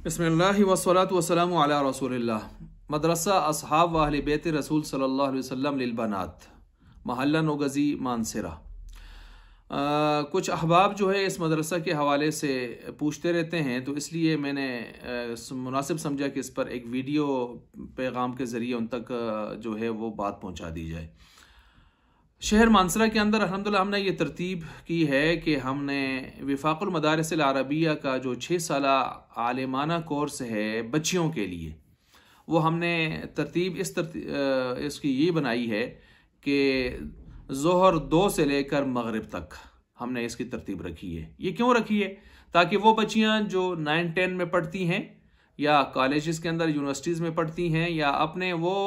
बिस्मिल्लाहि वस्सलातु वस्सलामु अला रसूलिल्लाह। मदरसा असहाब व अहले बैत रसूल सल्लल्लाहु अलैहि वसल्लम लिल बनात, महल्ला नोगज़ी मानसरा। कुछ अहबाब जो है इस मदरसा के हवाले से पूछते रहते हैं, तो इसलिए मैंने मुनासिब समझा कि इस पर एक वीडियो पैगाम के ज़रिए उन तक जो है वो बात पहुंचा दी जाए। शहर मानसरा के अंदर अल्हम्दुलिल्लाह हमने ये तरतीब की है कि हमने विफाकुल मदारिसिल अरबिया का जो 6 साला आलिमाना कोर्स है बच्चियों के लिए, वो हमने तरतीब इसकी ये बनाई है कि ज़ोहर 2 से लेकर मगरिब तक हमने इसकी तरतीब रखी है। ये क्यों रखी है? ताकि वो बच्चियां जो 9-10 में पढ़ती हैं या कॉलेजेस के अंदर यूनिवर्सिटीज़ में पढ़ती हैं, या अपने वो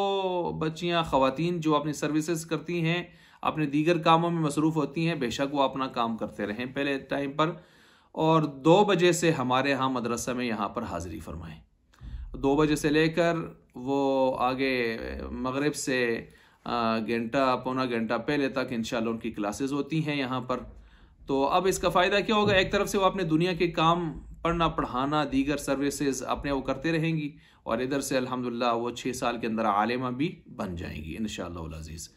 बच्चियां ख़वातीन जो अपनी सर्विसेज करती हैं, अपने दीगर कामों में मसरूफ़ होती हैं, बेशक वो अपना काम करते रहें पहले टाइम पर, और 2 बजे से हमारे यहाँ मदरसा में यहाँ पर हाज़िरी फरमाएँ। 2 बजे से लेकर वो आगे मगरिब से घंटा पौना घंटा पहले तक इंशाअल्लाह उनकी क्लासेस होती हैं यहाँ पर। तो अब इसका फ़ायदा क्या होगा? एक तरफ से वो अपने दुनिया के काम, पढ़ना पढ़ाना, दीगर सर्विसेज अपने वो करते रहेंगी, और इधर से अल्हम्दुलिल्लाह वो 6 साल के अंदर आलिमा भी बन जाएंगी इंशाअल्लाह अज़ीज़।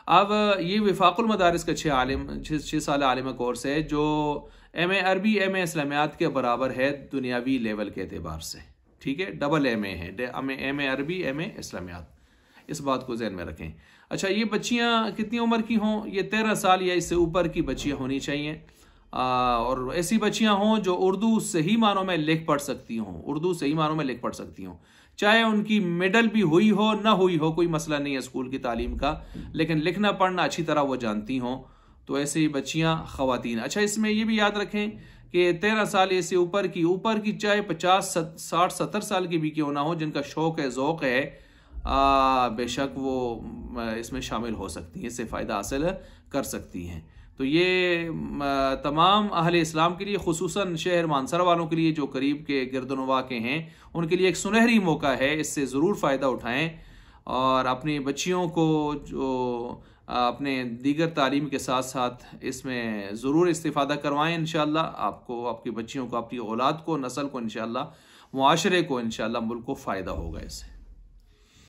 अब ये विफाकुल मदारिस का 6 साल आलिमा कोर्स है जो MA अरबी MA इस्लामियात के बराबर है दुनियावी लेवल के एतबार से। ठीक है, डबल MA है, MA अरबी MA इस्लामियात, इस बात को ज़हन में रखें। अच्छा, ये बच्चियाँ कितनी उम्र की हों? ये 13 साल या इससे ऊपर की बच्चियाँ होनी चाहिए, और ऐसी बच्चियाँ हों जो उर्दू सही मानों में लिख पढ़ सकती हों, उर्दू सही मानों में लिख पढ़ सकती हों, चाहे उनकी मिडल भी हुई हो ना हुई हो, कोई मसला नहीं है स्कूल की तालीम का, लेकिन लिखना पढ़ना अच्छी तरह वो जानती हों, तो ऐसे ही बच्चियाँ ख़वातीन। अच्छा, इसमें ये भी याद रखें कि 13 साल से ऊपर की चाहे 50 60 70 साल की भी क्यों ना हो, जिनका शौक़ है, ज़ौक़ है, बेशक वो इसमें शामिल हो सकती हैं, इससे फ़ायदा हासिल कर सकती हैं। तो ये तमाम अहले इस्लाम के लिए, खुसूसन शहर मानसरा वालों के लिए जो करीब के गिरदनवा के हैं, उनके लिए एक सुनहरी मौका है। इससे ज़रूर फ़ायदा उठाएं और अपनी बच्चियों को जो अपने दीगर तालीम के साथ साथ इसमें ज़रूर इस्तिफ़ादा करवाएं। इंशाअल्लाह आपको, आपकी बच्चियों को, अपनी औलाद को, नस्ल को, इंशाअल्लाह मुआशरे को, इंशाअल्लाह मुल्क को फ़ायदा होगा इससे।